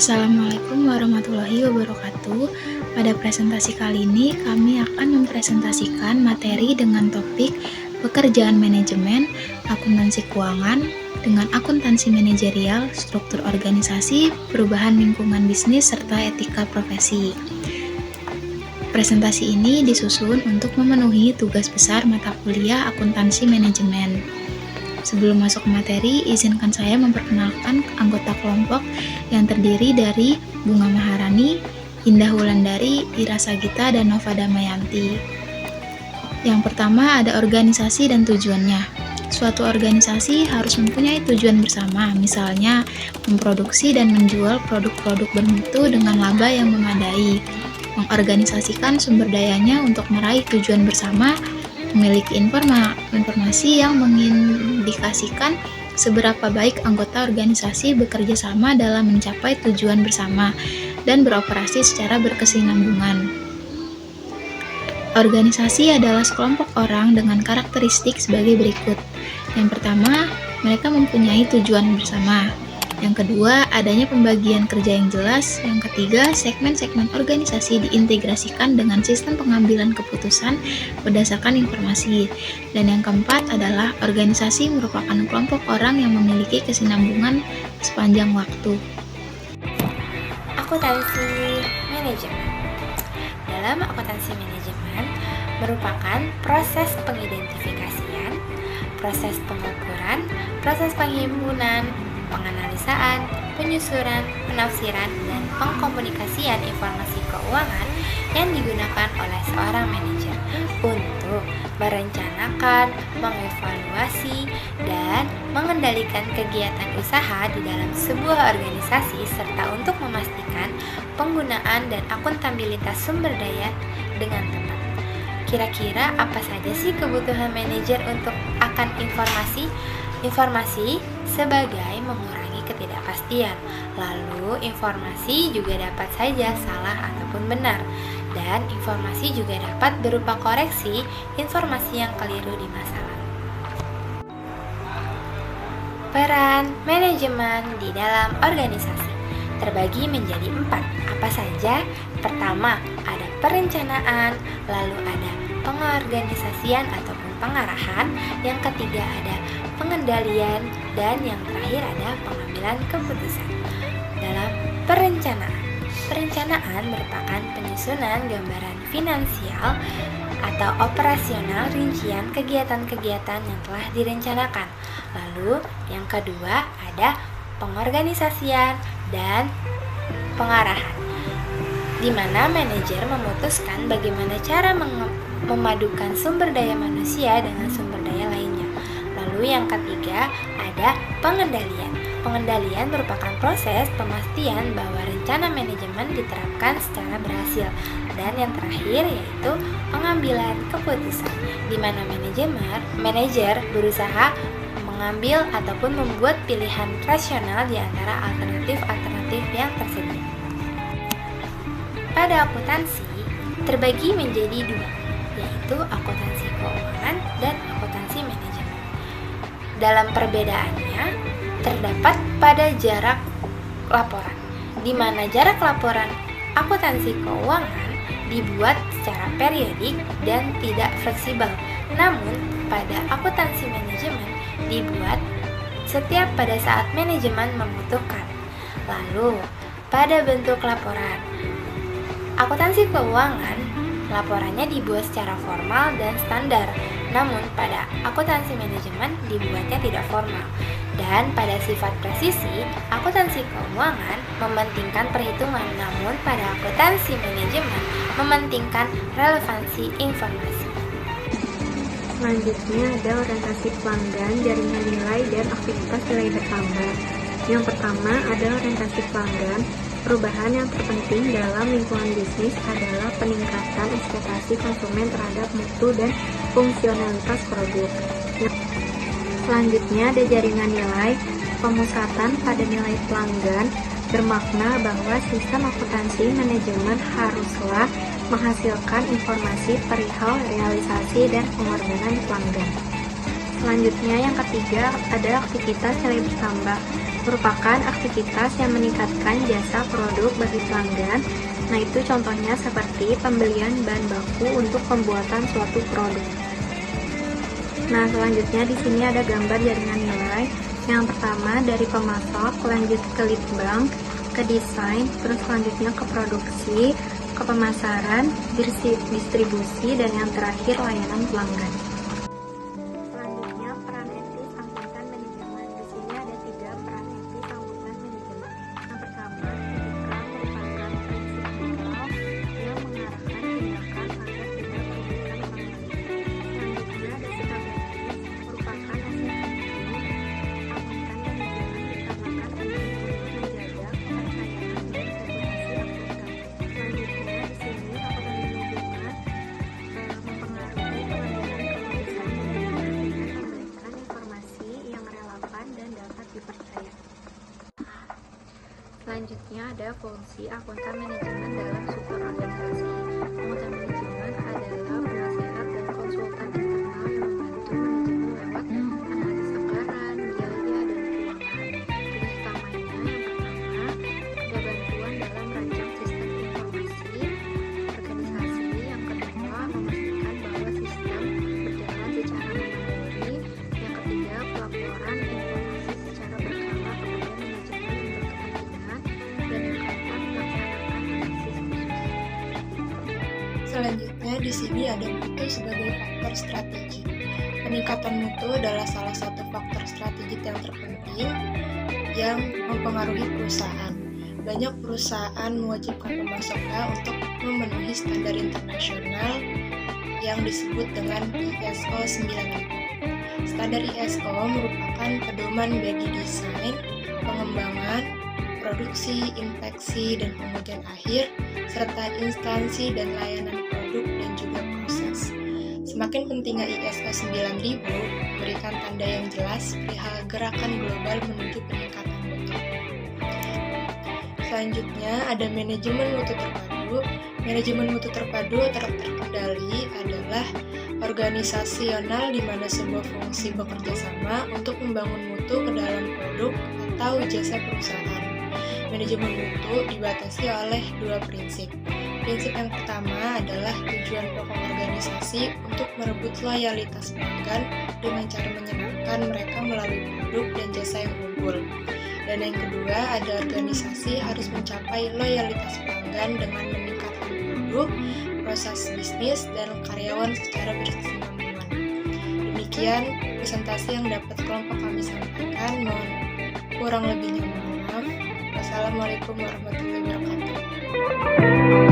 Assalamualaikum warahmatullahi wabarakatuh. Pada presentasi kali ini kami akan mempresentasikan materi dengan topik pekerjaan manajemen, akuntansi keuangan dengan akuntansi manajerial, struktur organisasi, perubahan lingkungan bisnis, serta etika profesi. Presentasi ini disusun untuk memenuhi tugas besar mata kuliah akuntansi manajemen. Sebelum masuk ke materi, izinkan saya memperkenalkan anggota kelompok yang terdiri dari Bunga Maharani, Indah Wulandari, Ira Sagita, dan Nova Damayanti. Yang pertama ada organisasi dan tujuannya. Suatu organisasi harus mempunyai tujuan bersama, misalnya memproduksi dan menjual produk-produk bermutu dengan laba yang memadai, mengorganisasikan sumber dayanya untuk meraih tujuan bersama, memiliki informasi yang mengindikasikan seberapa baik anggota organisasi bekerja sama dalam mencapai tujuan bersama, dan beroperasi secara berkesinambungan. Organisasi adalah sekelompok orang dengan karakteristik sebagai berikut. Yang pertama, mereka mempunyai tujuan bersama. Yang kedua, adanya pembagian kerja yang jelas. Yang ketiga, segmen-segmen organisasi diintegrasikan dengan sistem pengambilan keputusan berdasarkan informasi. Dan yang keempat adalah organisasi merupakan kelompok orang yang memiliki kesinambungan sepanjang waktu. Akuntansi manajemen. Dalam akuntansi manajemen merupakan proses pengidentifikasian, proses pengukuran, proses penghimpunan, penganalisaan, penyusunan, penafsiran, dan pengkomunikasian informasi keuangan yang digunakan oleh seorang manajer untuk merencanakan, mengevaluasi, dan mengendalikan kegiatan usaha di dalam sebuah organisasi serta untuk memastikan penggunaan dan akuntabilitas sumber daya dengan tepat. Kira-kira apa saja sih kebutuhan manajer untuk akan informasi sebagai mengurangi ketidakpastian. Lalu informasi juga dapat saja salah ataupun benar. Dan informasi juga dapat berupa koreksi informasi yang keliru di masa lalu. Peran manajemen di dalam organisasi terbagi menjadi 4. Apa saja? Pertama, ada perencanaan, lalu ada pengorganisasian ataupun pengarahan, yang ketiga ada pengendalian, dan yang terakhir ada pengambilan keputusan. Dalam perencanaan merupakan penyusunan gambaran finansial atau operasional rincian kegiatan-kegiatan yang telah direncanakan. Lalu yang kedua ada pengorganisasian dan pengarahan, di mana manajer memutuskan bagaimana cara memadukan sumber daya manusia dengan sumber daya lainnya. Lalu yang ketiga ada pengendalian. Pengendalian merupakan proses pemastian bahwa rencana manajemen diterapkan secara berhasil. Dan yang terakhir yaitu pengambilan keputusan, di mana manajer berusaha mengambil ataupun membuat pilihan rasional di antara alternatif-alternatif yang tersedia. Pada akuntansi terbagi menjadi 2, yaitu akuntansi keuangan dan akuntansi manajemen. Dalam perbedaannya terdapat pada jarak laporan, di mana jarak laporan akuntansi keuangan dibuat secara periodik dan tidak fleksibel. Namun pada akuntansi manajemen dibuat setiap pada saat manajemen membutuhkan. Lalu pada bentuk laporan akuntansi keuangan, laporannya dibuat secara formal dan standar, namun pada akuntansi manajemen dibuatnya tidak formal. Dan pada sifat presisi, akuntansi keuangan mementingkan perhitungan, namun pada akuntansi manajemen mementingkan relevansi informasi. Selanjutnya ada orientasi pelanggan, jaringan nilai, dan aktivitas nilai bertambah. Yang pertama ada orientasi pelanggan. Perubahan yang terpenting dalam lingkungan bisnis adalah peningkatan ekspektasi konsumen terhadap mutu dan fungsionalitas produk. Selanjutnya ada jaringan nilai. Pemusatan pada nilai pelanggan bermakna bahwa sistem akuntansi manajemen haruslah menghasilkan informasi perihal realisasi dan pengorbanan pelanggan. Selanjutnya yang ketiga ada aktivitas nilai bertambah, merupakan aktivitas yang meningkatkan jasa produk bagi pelanggan. Nah, itu contohnya seperti pembelian bahan baku untuk pembuatan suatu produk. Nah, selanjutnya di sini ada gambar jaringan nilai. Yang pertama dari pemasok, lanjut ke lead bank, ke desain, terus selanjutnya ke produksi, ke pemasaran, distribusi, dan yang terakhir layanan pelanggan. Selanjutnya peran etis angkutan manajemen. Di sini ada 3 peran etis angkutan manajemen. Yang pertama, etika merupakan prinsip moral yang mengarahkan tindakan agar tidak merugikan orang lain. Selanjutnya ada sikap etis, merupakan aspek penting angkutan manajemen dikarenakan penting untuk menjaga kepercayaan dan reputasi angkutan. Selanjutnya di sini angkutan manajemen mempengaruhi pengambilan keputusan manajemen dengan memberikan informasi yang relevan dan dapat dipercaya. Selanjutnya ada fungsi akuntan manajemen dalam struktur organisasi. Akuntan manajemen adalah penasehat dan konsultan internal yang membantu manajemen lewat analis anggaran, biaya, dan keuangan. Tugas utamanya yang pertama, ada bantuan dalam merancang sistem informasi organisasi. Yang kedua, memastikan bahwa sistem berjalan secara memadai. Yang ketiga, pelaporan informasi secara berkala kepada manajemen yang berkepentingan. Dan yang keempat, melaksanakan analisis khusus. Selanjutnya di sini ada mutu sebagai faktor strategi. Peningkatan mutu adalah salah satu faktor strategis yang terpenting yang mempengaruhi perusahaan. Banyak perusahaan mewajibkan pemasoknya untuk memenuhi standar internasional yang disebut dengan ISO 9000. Standar ISO merupakan pedoman bagi desain, pengembangan, produksi, inspeksi, dan pengujian akhir, serta instansi dan layanan produk dan juga proses. Semakin pentingnya ISO 9000 memberikan tanda yang jelas perihal gerakan global menuju peningkatan mutu. Selanjutnya ada manajemen mutu terpadu. Manajemen mutu terpadu terkendali adalah organisasional di mana sebuah fungsi bekerja sama untuk membangun mutu ke dalam produk atau jasa perusahaan. Manajemen mutu dibatasi oleh 2 prinsip. Prinsip yang pertama adalah tujuan pokok organisasi untuk merebut loyalitas pelanggan dengan cara menyenangkan mereka melalui produk dan jasa yang unggul. Dan yang kedua, ada organisasi harus mencapai loyalitas pelanggan dengan meningkatkan produk, proses bisnis, dan karyawan secara berkesinambungan. Demikian presentasi yang dapat kelompok kami sampaikan. Mohon kurang lebihnya mohon maaf. Wassalamualaikum warahmatullahi wabarakatuh.